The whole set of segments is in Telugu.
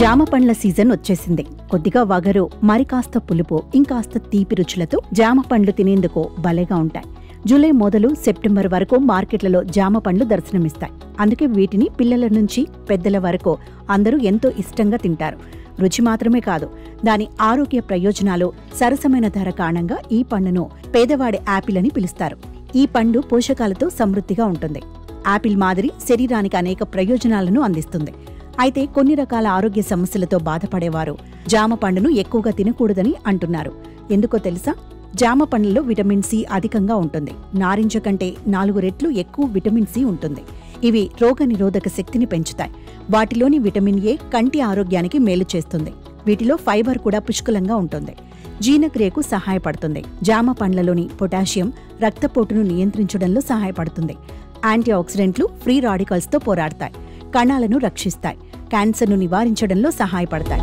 జామ పండ్ల సీజన్ వచ్చేసింది. కొద్దిగా వగరు, మరి కాస్త పులుపు, ఇంకాస్త తీపి రుచులతో జామ పండ్లు తినేందుకు భలేగా ఉంటాయి. జూలై మొదలు సెప్టెంబర్ వరకు మార్కెట్లలో జామ పండ్లు దర్శనమిస్తాయి. అందుకే వీటిని పిల్లల నుంచి పెద్దల వరకు అందరూ ఎంతో ఇష్టంగా తింటారు. రుచి మాత్రమే కాదు, దాని ఆరోగ్య ప్రయోజనాలు, సరసమైన ధర కారణంగా ఈ పండును పేదవాడి యాపిల్ అని పిలుస్తారు. ఈ పండు పోషకాలతో సమృద్ధిగా ఉంటుంది. యాపిల్ మాదిరి శరీరానికి అనేక ప్రయోజనాలను అందిస్తుంది. అయితే కొన్ని రకాల ఆరోగ్య సమస్యలతో బాధపడేవారు జామ పండును ఎక్కువగా తినకూడదని అంటున్నారు. ఎందుకో తెలుసా? జామ పండ్లలో విటమిన్ సి అధికంగా ఉంటుంది. నారింజ కంటే 4 రెట్లు ఎక్కువ విటమిన్ సి ఉంటుంది. ఇవి రోగనిరోధక శక్తిని పెంచుతాయి. వాటిలోని విటమిన్ ఏ కంటి ఆరోగ్యానికి మేలు చేస్తుంది. వీటిలో ఫైబర్ కూడా పుష్కలంగా ఉంటుంది. జీర్ణక్రియకు సహాయపడుతుంది. జామ పండ్లలోని పొటాషియం రక్తపోటును నియంత్రించడంలో సహాయపడుతుంది. యాంటీ ఆక్సిడెంట్లు ఫ్రీ రాడికల్స్తో పోరాడతాయి. కణాలను రక్షిస్తాయి. క్యాన్సర్ను నివారించడంలో సహాయపడతాయి.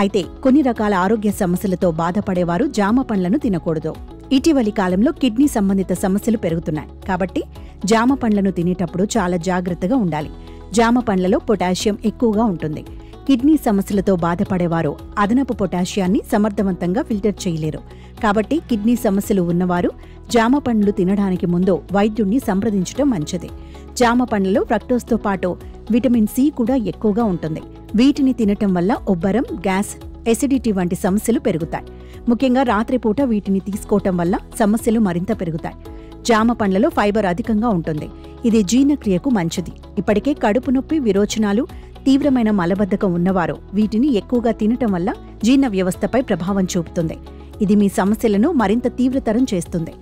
అయితే కొన్ని రకాల ఆరోగ్య సమస్యలతో బాధపడేవారు జామ పండ్లను తినకూడదు. ఇటీవలి కాలంలో కిడ్నీ సంబంధిత సమస్యలు పెరుగుతున్నాయి. కాబట్టి జామ పండ్లను తినేటప్పుడు చాలా జాగ్రత్తగా ఉండాలి. జామ పండ్లలో పొటాషియం ఎక్కువగా ఉంటుంది. కిడ్నీ సమస్యలతో బాధపడేవారు అదనపు పొటాషియాన్ని సమర్థవంతంగా ఫిల్టర్ చేయలేరు. కాబట్టి కిడ్నీ సమస్యలు ఉన్నవారు జామ పండ్లు తినడానికి ముందు వైద్యుణ్ణి సంప్రదించడం మంచిది. జామ పండ్లలో ఫ్రక్టోస్తో పాటు విటమిన్ సి కూడా ఎక్కువగా ఉంటుంది. వీటిని తినటం వల్ల ఉబ్బరం, గ్యాస్, ఎసిడిటీ వంటి సమస్యలు పెరుగుతాయి. ముఖ్యంగా రాత్రిపూట వీటిని తీసుకోవటం వల్ల సమస్యలు మరింత పెరుగుతాయి. జామ పండ్లలో ఫైబర్ అధికంగా ఉంటుంది. ఇది జీర్ణక్రియకు మంచిది. ఇప్పటికే కడుపు నొప్పి, విరోచనాలు, తీవ్రమైన మలబద్ధకం ఉన్నవారు వీటిని ఎక్కువగా తినటం వల్ల జీర్ణ వ్యవస్థపై ప్రభావం చూపుతుంది. ఇది మీ సమస్యలను మరింత తీవ్రతరం చేస్తుంది.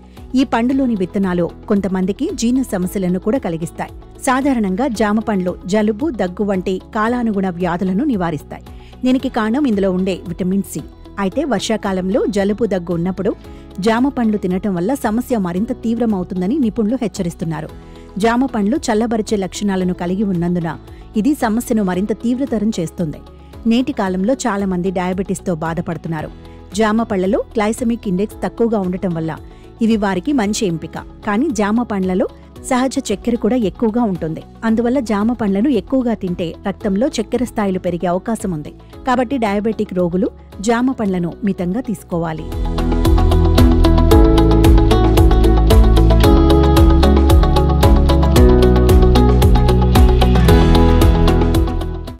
ఈ పండులోని విత్తనాలు కొంతమందికి జీర్ణ సమస్యలను కూడా కలిగిస్తాయి. సాధారణంగా జామ పండ్లు జలుబు, దగ్గు వంటి కాలానుగుణ వ్యాధులను నివారిస్తాయి. దీనికి కారణం ఇందులో ఉండే విటమిన్ సి. అయితే వర్షాకాలంలో జలుబు, దగ్గు ఉన్నప్పుడు జామ పండ్లు తినటం వల్ల సమస్య మరింత తీవ్రమవుతుందని నిపుణులు హెచ్చరిస్తున్నారు. జామ పండ్లు చల్లబరిచే లక్షణాలను కలిగి ఉన్నందున ఇది సమస్యను మరింత తీవ్రతరం చేస్తుంది. నేటి కాలంలో చాలా మంది డయాబెటీస్తో బాధపడుతున్నారు. జామ పళ్లలో గ్లైసెమిక్ ఇండెక్స్ తక్కువగా ఉండటం వల్ల ఇవి వారికి మంచి ఎంపిక. కానీ జామ పండ్లలో సహజ చక్కెర కూడా ఎక్కువగా ఉంటుంది. అందువల్ల జామ పండ్లను ఎక్కువగా తింటే రక్తంలో చక్కెర స్థాయిలు పెరిగే అవకాశం ఉంది. కాబట్టి డయాబెటిక్ రోగులు జామ పండ్లను మితంగా తీసుకోవాలి.